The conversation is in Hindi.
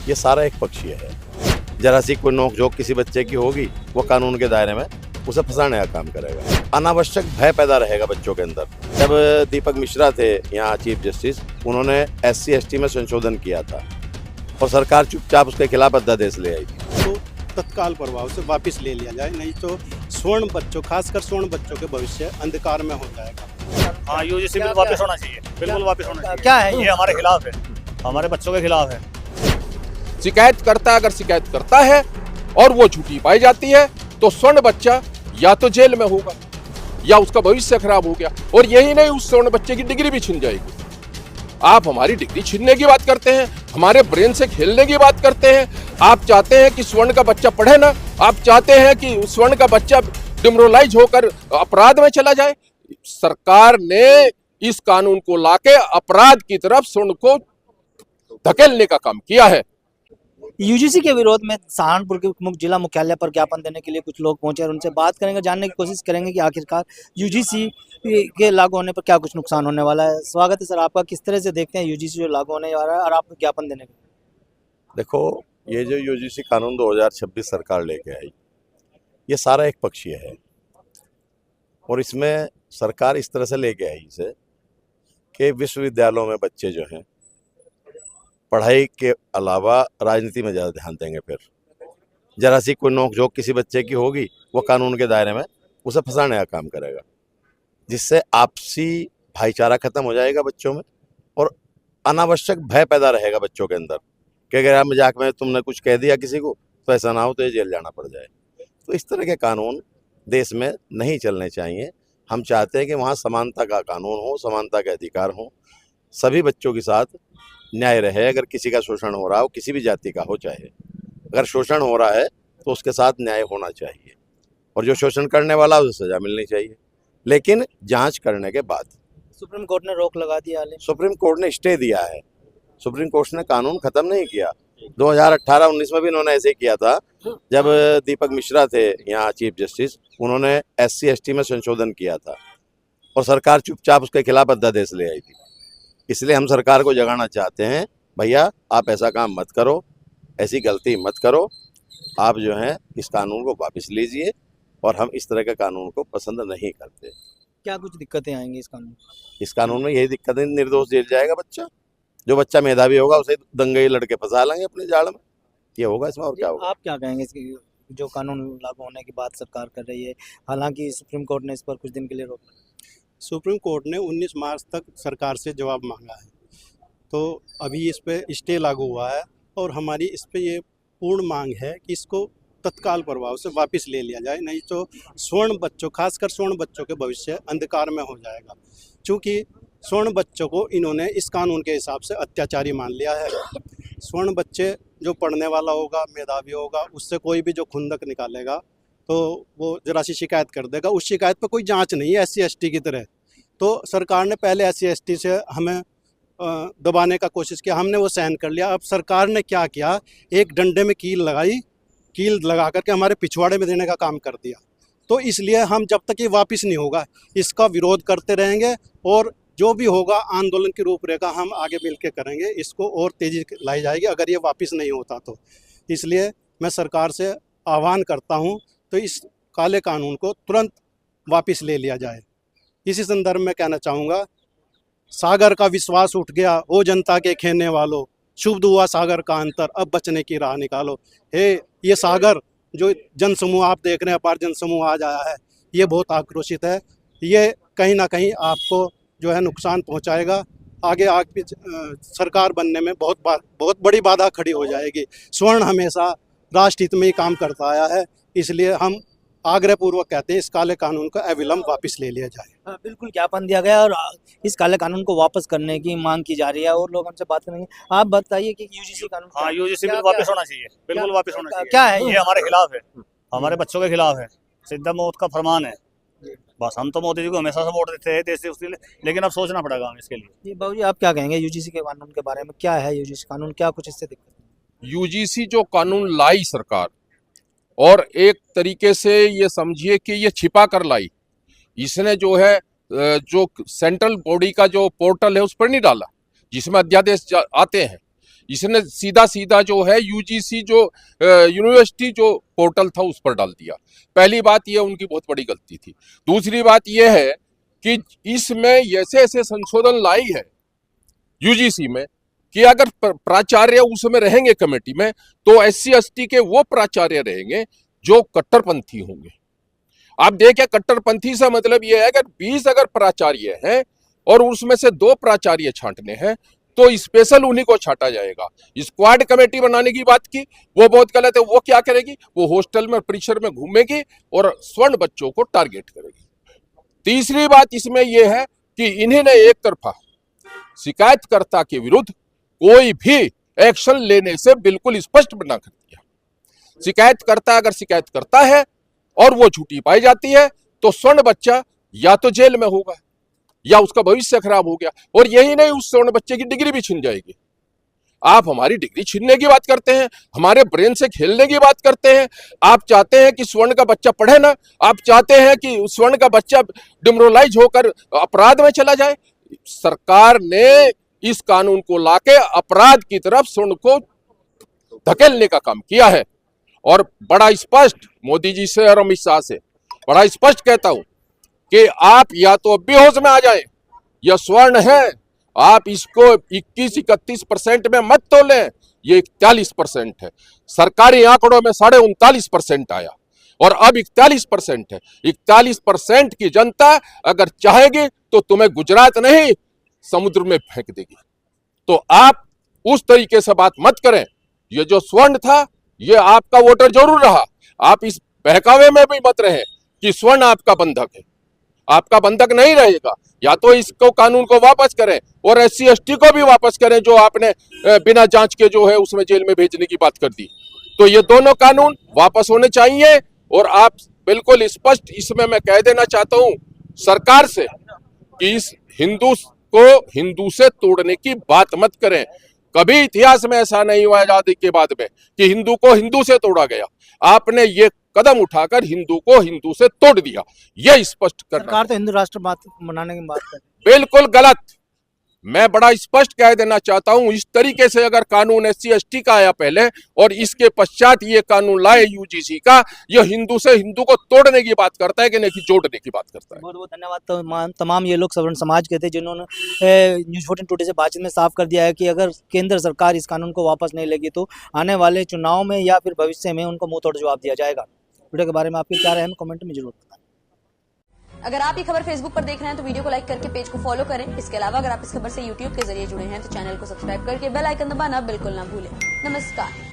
ये सारा एक पक्षीय है। जरा सी कोई नोकझोंक किसी बच्चे की होगी, वो कानून के दायरे में उसे फंसाने का काम करेगा। अनावश्यक भय पैदा रहेगा बच्चों के अंदर। जब दीपक मिश्रा थे यहाँ चीफ जस्टिस, उन्होंने SC/ST में संशोधन किया था और सरकार चुपचाप उसके खिलाफ अध्यादेश ले आई थी। तो तत्काल प्रभाव से वापस ले लिया जाए, नहीं तो स्वर्ण बच्चों, खासकर स्वर्ण बच्चों के भविष्य अंधकार में हो जाएगा। हाँ, UGC बिल वापस होना चाहिए, बिल्कुल वापस होना चाहिए। क्या है ये हमारे खिलाफ है, हमारे बच्चों के खिलाफ है। शिकायत करता अगर शिकायत करता है और वो झूठी पाई जाती है तो स्वर्ण बच्चा या तो जेल में होगा या उसका भविष्य खराब हो गया। और यही नहीं, उस स्वर्ण बच्चे की डिग्री भी छिन जाएगी। आप हमारी डिग्री छीनने की बात करते हैं, हमारे ब्रेन से खेलने की बात करते हैं। आप चाहते हैं कि स्वर्ण का बच्चा पढ़े ना, आप चाहते हैं कि स्वर्ण का बच्चा डिमोरलाइज होकर अपराध में चला जाए। सरकार ने इस कानून को लाके अपराध की तरफ स्वर्ण को धकेलने का काम किया है। यूजीसी के विरोध में सहारनपुर के जिला मुख्यालय पर ज्ञापन देने के लिए कुछ लोग पहुंचे और उनसे बात करेंगे, जानने की कोशिश करेंगे कि आखिरकार यूजीसी के लागू होने पर क्या कुछ नुकसान होने वाला है। स्वागत है सर आपका। किस तरह से देखते हैं यूजीसी जो लागू होने वाला है और आप ज्ञापन देने के? देखो, ये जो UGC कानून 2026 सरकार लेके आई, ये सारा एक पक्षीय है और इसमें सरकार इस तरह से लेके आई इसे कि विश्वविद्यालयों में बच्चे जो हैं पढ़ाई के अलावा राजनीति में ज़्यादा ध्यान देंगे। फिर जरा सी कोई नोकझोंक किसी बच्चे की होगी, वो कानून के दायरे में उसे फंसाने का काम करेगा, जिससे आपसी भाईचारा खत्म हो जाएगा बच्चों में और अनावश्यक भय पैदा रहेगा बच्चों के अंदर कि अगर मजाक में तुमने कुछ कह दिया किसी को तो ऐसा ना हो तो ये जेल जाना पड़ जाए। तो इस तरह के कानून देश में नहीं चलने चाहिए। हम चाहते हैं कि वहाँ समानता का कानून हो, समानता के अधिकार हो, सभी बच्चों के साथ न्याय रहे। अगर किसी का शोषण हो रहा हो, किसी भी जाति का हो, चाहे अगर शोषण हो रहा है तो उसके साथ न्याय होना चाहिए और जो शोषण करने वाला है उसे सजा मिलनी चाहिए, लेकिन जांच करने के बाद। सुप्रीम कोर्ट ने रोक लगा दी हाल ही। सुप्रीम कोर्ट ने स्टे दिया है। सुप्रीम कोर्ट ने कानून खत्म नहीं किया। 2018-19 में भी इन्होंने ऐसे किया था। जब दीपक मिश्रा थे यहाँ चीफ जस्टिस, उन्होंने SC/ST में संशोधन किया था और सरकार चुपचाप उसके खिलाफ अध्यादेश ले आई थी। इसलिए हम सरकार को जगाना चाहते हैं, भैया आप ऐसा काम मत करो, ऐसी गलती मत करो। आप जो हैं इस कानून को वापस लीजिए और हम इस तरह के कानून को पसंद नहीं करते। क्या कुछ दिक्कतें आएंगी इस कानून में यही दिक्कत है, निर्दोष जेल जाएगा बच्चा। जो बच्चा मेधावी होगा उसे दंगई लड़के फंसा लेंगे अपने जाल में। ये होगा इसमें, और क्या होगा। आप क्या कहेंगे इसकी जो कानून लागू होने की बात सरकार कर रही है, हालांकि सुप्रीम कोर्ट ने इस पर कुछ दिन के लिए रोक लगाई। सुप्रीम कोर्ट ने 19 मार्च तक सरकार से जवाब मांगा है, तो अभी इस पे स्टे लागू हुआ है और हमारी इस पे ये पूर्ण मांग है कि इसको तत्काल प्रभाव से वापस ले लिया जाए, नहीं तो स्वर्ण बच्चों, खासकर स्वर्ण बच्चों के भविष्य अंधकार में हो जाएगा। क्योंकि स्वर्ण बच्चों को इन्होंने इस कानून के हिसाब से अत्याचारी मान लिया है। स्वर्ण बच्चे जो पढ़ने वाला होगा, मेधावी होगा, उससे कोई भी जो खुंदक निकालेगा तो वो जरा सी शिकायत कर देगा। उस शिकायत पर कोई जांच नहीं है SC/ST की तरह। तो सरकार ने पहले SC/ST से हमें दबाने का कोशिश किया, हमने वो सहन कर लिया। अब सरकार ने क्या किया, एक डंडे में कील लगाई, कील लगा करके हमारे पिछवाड़े में देने का काम कर दिया। तो इसलिए हम जब तक ये वापस नहीं होगा इसका विरोध करते रहेंगे और जो भी होगा आंदोलन की रूपरेखा हम आगे मिल के करेंगे। इसको और तेज़ी लाई जाएगी अगर ये वापस नहीं होता तो। इसलिए मैं सरकार से आह्वान करता हूँ तो इस काले कानून को तुरंत वापस ले लिया जाए। इसी संदर्भ में कहना चाहूँगा, सागर का विश्वास उठ गया, ओ जनता के खेने वालों, शुभ हुआ सागर का अंतर, अब बचने की राह निकालो। हे ये सागर जो जनसमूह आप देख रहे हैं, अपार जनसमूह आज आया है, ये बहुत आक्रोशित है। ये कहीं ना कहीं आपको जो है नुकसान पहुंचाएगा। आगे सरकार बनने में बहुत बड़ी बाधा खड़ी हो जाएगी। स्वर्ण हमेशा राष्ट्रहित में ही काम करता आया है, इसलिए हम आग्रहपूर्वक कहते हैं इस काले कानून को अविलंब वापस ले लिया जाए। बिल्कुल ज्ञापन दिया गया और इस काले कानून को वापस करने की मांग की जा रही है और लोग हमसे बात करेंगे। आप बताइए कि UGC कानून। हाँ, UGC बिल वापस होना चाहिए, बिल्कुल वापस होना चाहिए। क्या है ये हमारे खिलाफ है, हमारे बच्चों के खिलाफ है। सिद्धा मौत का फरमान है। बस हम तो मोदी जी को हमेशा से वोट देते हैं देश से उसके लिए, लेकिन अब सोचना पड़ेगा हमें इसके लिए। बाबू जी आप क्या कहेंगे UGC के कानून के बारे में? क्या है UGC कानून, क्या कुछ इससे दिक्कत? UGC जो कानून लाई सरकार, और एक तरीके से ये समझिए कि ये छिपा कर लाई। इसने जो है जो सेंट्रल बॉडी का जो पोर्टल है उस पर नहीं डाला जिसमें अध्यादेश आते हैं। इसने सीधा सीधा जो है यूजीसी जो यूनिवर्सिटी जो पोर्टल था उस पर डाल दिया। पहली बात ये उनकी बहुत बड़ी गलती थी। दूसरी बात ये है कि इसमें ऐसे ऐसे संशोधन लाई है यूजीसी में कि अगर प्राचार्य उसमें रहेंगे कमेटी में तो SC ST के वो प्राचार्य रहेंगे जो कट्टरपंथी होंगे। आप देखें, कट्टरपंथी से मतलब ये है अगर 20 अगर प्राचार्य हैं और उसमें से 2 प्राचार्य छांटने हैं तो स्पेशल उन्हीं को छांटा जाएगा। स्क्वाड कमेटी बनाने की बात की, वो बहुत गलत है। वो क्या करेगी? वो हॉस्टल में परिसर में घूमेगी और स्वर्ण बच्चों को टारगेट करेगी। तीसरी बात इसमें यह है कि इन्होंने एक तरफा शिकायतकर्ता के विरुद्ध कोई भी एक्शन लेने से बिल्कुल स्पष्ट मना कर दिया। शिकायतकर्ता अगर शिकायत करता है और वो झूठी पाई जाती है तो स्वर्ण बच्चा या तो जेल में होगा या उसका भविष्य खराब हो गया, और यही नहीं, उस स्वर्ण बच्चे की डिग्री भी छिन जाएगी। आप हमारी डिग्री छीनने की बात करते हैं, हमारे ब्रेन से खेलने की बात करते हैं। आप चाहते हैं कि स्वर्ण का बच्चा पढ़े ना, आप चाहते हैं कि स्वर्ण का बच्चा डिमोरलाइज होकर अपराध में चला जाए। सरकार ने इस कानून को लाके अपराध की तरफ स्वर्ण को धकेलने का काम किया है। और बड़ा स्पष्ट मोदी जी से और अमित शाह से बड़ा स्पष्ट कहता हूं कि आप या तो अब भी होश में आ जाएं, यह स्वर्ण है, आप इसको 21-31% में मत तोलें, ये 41% है। सरकारी आंकड़ों में 39.5% आया और अब 41% है। 41% की जनता अगर चाहेगी तो तुम्हें गुजरात नहीं समुद्र में फेंक देगी। तो आप उस तरीके से बात मत करें। ये जो स्वर्ण था ये आपका वोटर जरूर रहा, आप इस बहकावे में भी मत रहे कि स्वर्ण आपका बंधक है। आपका बंधक नहीं रहेगा। या तो इसको कानून को वापस करें और SC ST को भी वापस करें जो आपने बिना जांच के जो है उसमें जेल में भेजने की बात कर दी। तो ये दोनों कानून वापस होने चाहिए। और आप बिल्कुल स्पष्ट इसमें मैं कह देना चाहता हूं सरकार से कि इस हिंदू को हिंदू से तोड़ने की बात मत करें। कभी इतिहास में ऐसा नहीं हुआ आजादी के बाद में कि हिंदू को हिंदू से तोड़ा गया। आपने ये कदम उठाकर हिंदू को हिंदू से तोड़ दिया, यह स्पष्ट करना। सरकार तो हिंदू राष्ट्र बनाने की बात कर, बिल्कुल गलत। मैं बड़ा स्पष्ट कह देना चाहता हूं, इस तरीके से अगर कानून SC ST का आया पहले और इसके पश्चात ये कानून लाए UGC का, यह हिंदू से हिंदू को तोड़ने की बात करता है कि नहीं कि जोड़ने की बात करता है। बहुत बहुत धन्यवाद। तो तमाम ये लोग सवर्ण समाज के थे जिन्होंने न्यूज़ 14 टुडे से बातचीत में साफ कर दिया है कि अगर केंद्र सरकार इस कानून को वापस नहीं लेगी तो आने वाले चुनाव में या फिर भविष्य में उनको मुंह तोड़ जवाब दिया जाएगा। वीडियो के बारे में आपके क्या राय है कमेंट में जरूर बताएं। अगर आप ये खबर फेसबुक पर देख रहे हैं तो वीडियो को लाइक करके पेज को फॉलो करें। इसके अलावा अगर आप इस खबर से यूट्यूब के जरिए जुड़े हैं तो चैनल को सब्सक्राइब करके बेल आइकन दबाना बिल्कुल ना भूलें। नमस्कार।